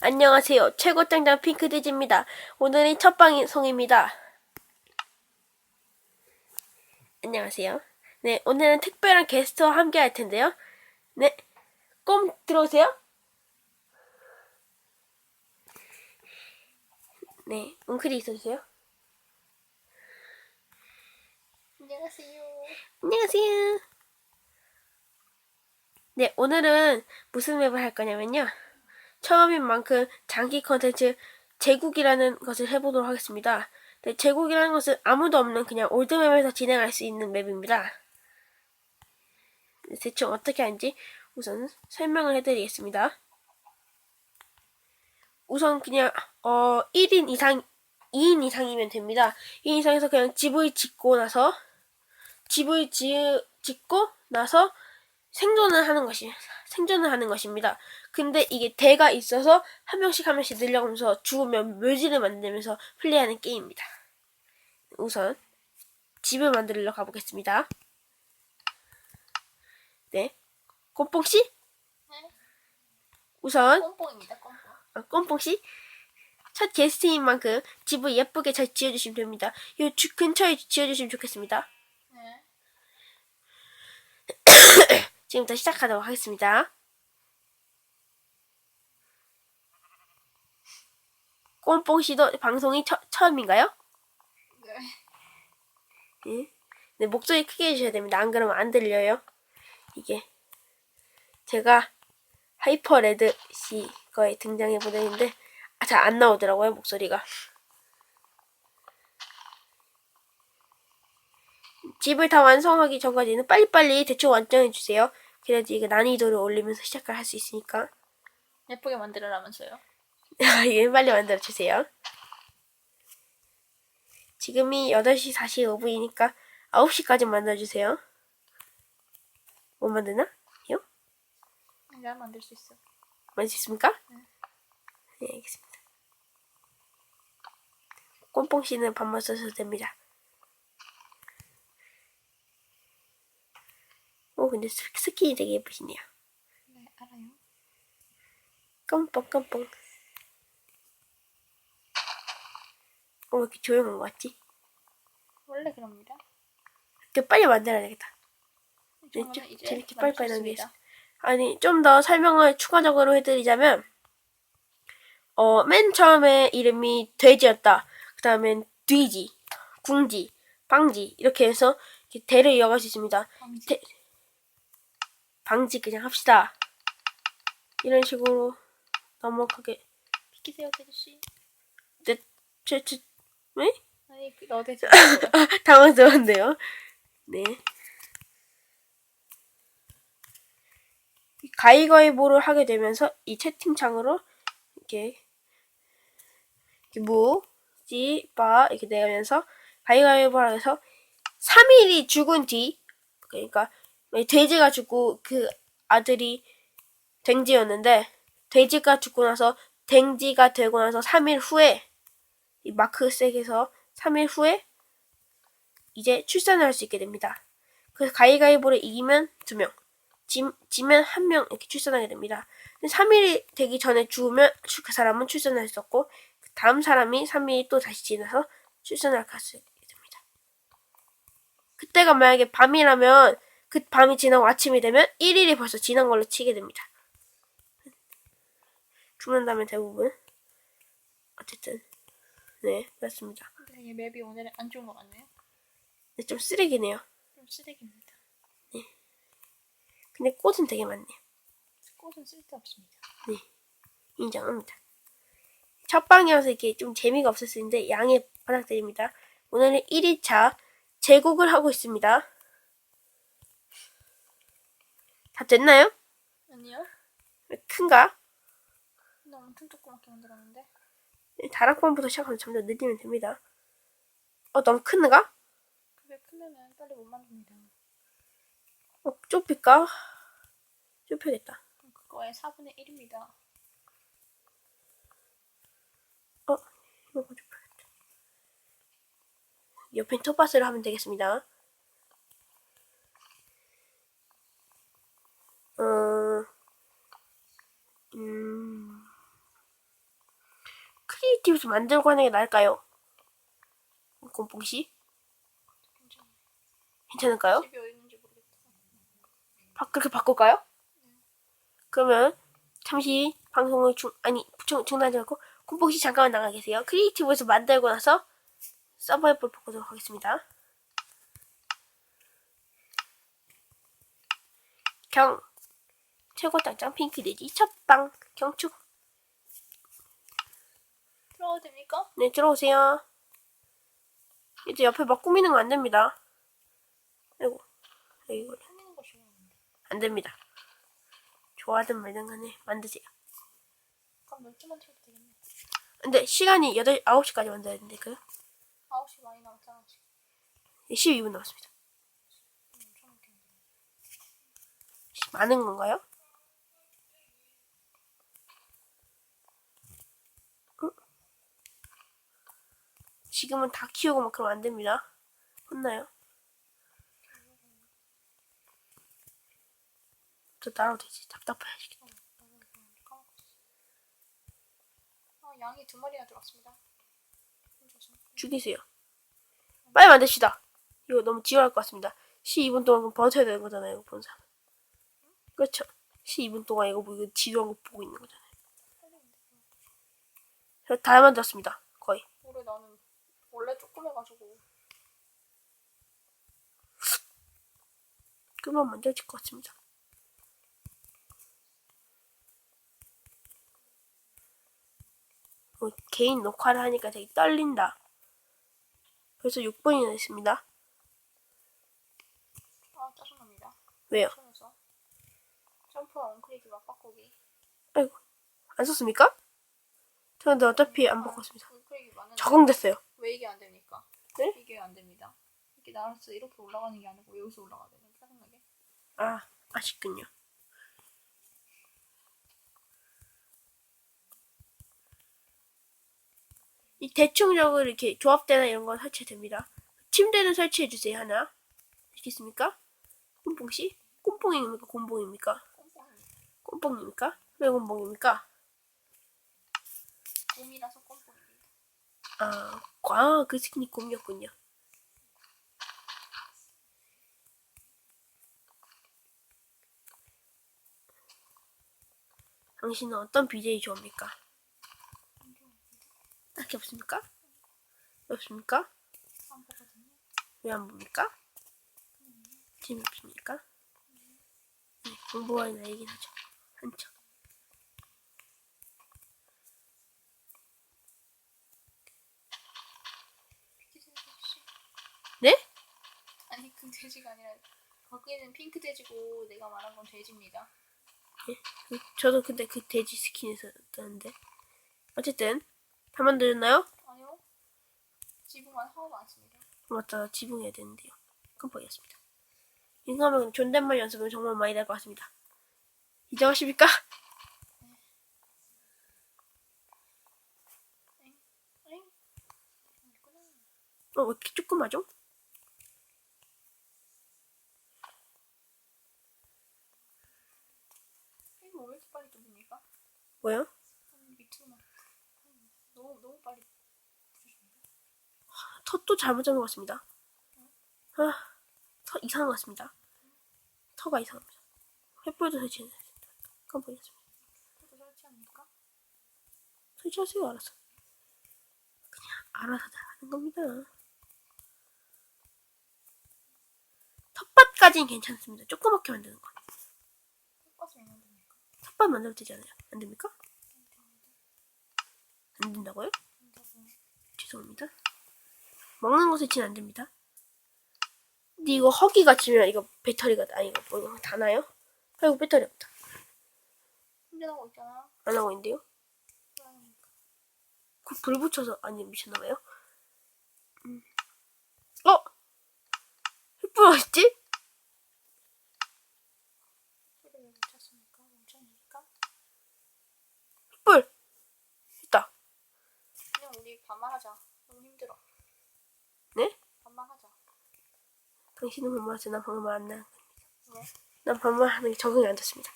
안녕하세요. 최고짱장 핑크돼지입니다. 오늘은 첫 방송입니다. 안녕하세요. 네, 오늘은 특별한 게스트와 함께 할 텐데요. 네, 꼼 들어오세요. 네, 웅크리 있어주세요. 안녕하세요. 안녕하세요. 네, 오늘은 무슨 맵을 할 거냐면요. 처음인 만큼 장기 컨텐츠 제국이라는 것을 해보도록 하겠습니다. 네, 제국이라는 것은 아무도 없는 그냥 올드맵에서 진행할 수 있는 맵입니다. 대충 어떻게 하는지 우선 설명을 해드리겠습니다. 우선 그냥 1인 이상 2인 이상이면 됩니다. 2인 이상에서 그냥 집을 짓고 나서 생존을 하는 것입니다. 근데 이게 대가 있어서 한 명씩 늘려가면서 죽으면 묘지를 만들면서 플레이하는 게임입니다. 우선 집을 만들러 가보겠습니다. 네, 꼼뽕 씨? 네? 우선 꼼뽕입니다. 꼼뽕. 꼼뽕 씨 첫 게스트인 만큼 집을 예쁘게 잘 지어주시면 됩니다. 이 근처에 지어주시면 좋겠습니다. 네. 지금부터 시작하도록 하겠습니다. 꼼뽕 씨도 방송이 처음인가요? 네. 네. 네, 목소리 크게 해주셔야 됩니다. 안 그러면 안 들려요. 이게 제가 하이퍼레드 씨 거에 등장해 보냈는데 잘 안 나오더라고요, 목소리가. 집을 다 완성하기 전까지는 빨리빨리 대충 완성해 주세요. 그래야지 이게 난이도를 올리면서 시작을 할 수 있으니까. 예쁘게 만들어라면서요. 예, 빨리 만들어 주세요. 지금이 8시 45분이니까 9시까지 만들어주세요. 못 만드나? 요? 내가 만들 수 있어. 만들 수 있습니까? 네, 알겠습니다. 꼼뽕씨는 밥만 써셔도 됩니다. 근데 스킨이 되게 예쁘시네요. 네, 알아요. 깜뽕. 왜 이렇게 조용한 것 같지? 원래 그럽니다. 이렇게 빨리 만들어야 되겠다. 저는 이제 재밌게 만들 수 빨리빨리 있습니다. 남기겠습니다. 아니, 좀 더 설명을 추가적으로 해드리자면, 맨 처음에 이름이 돼지였다. 그 다음엔 뒤지, 궁지, 방지, 이렇게 해서 이렇게 대를 이어갈 수 있습니다. 방지 그냥 합시다. 이런 식으로 넘어가게. 비키세요, 대주씨. 네, 왜? 아니, 너대지. 당황스러운데요. 네. 가위가위보를 하게 되면서 이 채팅창으로 이렇게 무, 지, 바 이렇게 내면서 가위가위보를 해서 3일이 죽은 뒤, 그러니까 돼지가 죽고 그 아들이 댕지였는데 돼지가 죽고 나서 댕지가 되고 나서 3일 후에 이 마크색에서 3일 후에 이제 출산을 할 수 있게 됩니다. 그래서 가위가위보를 이기면 2명, 지면 1명 이렇게 출산하게 됩니다. 3일이 되기 전에 죽으면 그 사람은 출산을 할 수 없고 그 다음 사람이 3일이 또 다시 지나서 출산을 할 수 있게 됩니다. 그때가 만약에 밤이라면 그 밤이 지나고 아침이 되면 1일이 벌써 지난 걸로 치게 됩니다. 죽는다면 대부분. 어쨌든 네, 그렇습니다. 근데 이 맵이 오늘은 안 좋은 것 같네요. 근데 좀 쓰레기네요. 좀 쓰레기입니다. 근데 꽃은 되게 많네요. 꽃은 쓸데없습니다. 네, 인정합니다. 첫 방이어서 이렇게 좀 재미가 없었을 텐데 양해 부탁드립니다. 오늘은 1일차 제국을 하고 있습니다. 다 됐나요? 아니요? 큰가? 나 엄청 조그맣게 만들었는데. 다락방부터 시작하면 점점 늘리면 됩니다. 너무 큰가? 그게 크면은 빨리 못 만듭니다. 좁힐까? 좁혀야겠다. 그럼 그거의 4분의 1입니다. 이거 좁혀야겠다. 옆에 톱밭을 하면 되겠습니다. 어, 크리에이티브에서 만들고 하는 게 나을까요? 곰봉씨? 괜찮아. 괜찮을까요? 집이 어디 있는지 모르겠다. 그렇게 바꿀까요? 그러면 잠시 방송을 중단하지 않고 곰봉씨 잠깐만 나가 계세요. 크리에이티브에서 만들고 나서 서바이벌 보도록 하겠습니다. 최고 당장 핑크돼지 첫방 경축. 들어가도 됩니까? 네, 들어오세요. 이제 옆에 막 꾸미는 거 안 됩니다. 아이고, 꾸미는 거 싫어하는데. 안 됩니다. 좋아하든 말든 간에 만드세요. 그럼 12만 틀어도 되겠네. 근데 시간이 9시까지 만들어야 되는데, 9시 많이 남았잖아 지금. 12분 남았습니다. 엄청 늦게 만들어. 많은 건가요? 지금은 다 키우고 막 그러면 안 됩니다. 혼나요. 저 나라도 되지. 답답해야지. 양이 2마리나 들어왔습니다. 죽이세요. 빨리 만듭시다. 이거 너무 지루할 것 같습니다. 12분 동안 버텨야 되는 거잖아요. 이거 본 사람. 그렇죠. 12분 동안 이거 지루한 거 보고 있는 거잖아요. 저 다 만들었습니다. 거의. 올해 나는 원래 조금 해가지고 금방 만들어질 것 같습니다. 개인 녹화를 하니까 되게 떨린다. 벌써 6분이나 됐습니다. 짜증납니다. 왜요? 손에서 점프와 원클릭 맞바꾸기. 아이고, 안 썼습니까? 저 근데 어차피 안 바꿨습니다. 원클릭이 많은데 적응됐어요. 왜 이게 안 됩니까? 네? 이게 안 됩니다. 이렇게 나와서 이렇게 올라가는 게 아니고 여기서 올라가야 되는 짜증나게. 아쉽군요. 이 대충적으로 이렇게 조합대나 이런 거 설치됩니다. 침대는 설치해주세요, 하나. 알겠습니까? 꼼뽕씨? 꼼뽕입니까? 곰봉입니까? 꼼뽕입니까? 왜 곰봉입니까? 곰이라서 꼼꼼입니다. 그 스킨이 곰이었군요. 당신은 어떤 BJ 좋아합니까? 딱히 없습니까? 왜 없습니까? 안 보거든요. 왜 안 봅니까? 재미없습니까? 네, 공부할 나이긴 하죠. 한참. 네? 아니 그 돼지가 아니라 거기는 핑크 돼지고 내가 말한 건 돼지입니다. 저도 근데 그 돼지 스킨에서 떴는데. 어쨌든 다 만들었나요? 아니요. 지붕만 하고 많습니다. 맞다, 지붕해야 되는데요. 깜빡이었습니다. 이거 하면 존댓말 연습은 정말 많이 될 것 같습니다. 인정하십니까? 엥? 왜 이렇게 조그마죠? 이거 왜 이렇게 빨리 뚫립니까? 뭐요? 밑으로만 너무 빨리 부수십니다. 턱도 잘못 잡은 것 같습니다. 턱 이상한 것 같습니다. 턱가 이상합니다. 횃불도 설치해야 됩니다. 깜빡이었습니다. 그것도 설치합니까? 설치하세요, 알아서. 그냥 알아서 다 하는 겁니다. 텃밭까지는 괜찮습니다. 조그맣게 만드는 거. 텃밭을 왜 만듭니까? 텃밭 만들면 되잖아요. 안 됩니까? 안 된다고요? 죄송합니다. 먹는 거 설치는 안 됩니다. 근데 이거 허기가 지면 이거 배터리가 아니고 뭐 이거 다나요? 아이고 배터리 없다. 충전하고 있잖아. 안 하고 있는데요? 왜 안 합니까? 불 붙여서 아니 미쳤나봐요. 횃불 어딨지? 소리 왜 붙였습니까? 멈췄습니까? 횃불 있다. 그냥 우리 반말하자. 너무 힘들어. 네? 반말하자. 당신은 반말하세요. 난 반말 안 나. 왜? 난 반말하는 게 적응이 안 됐습니다.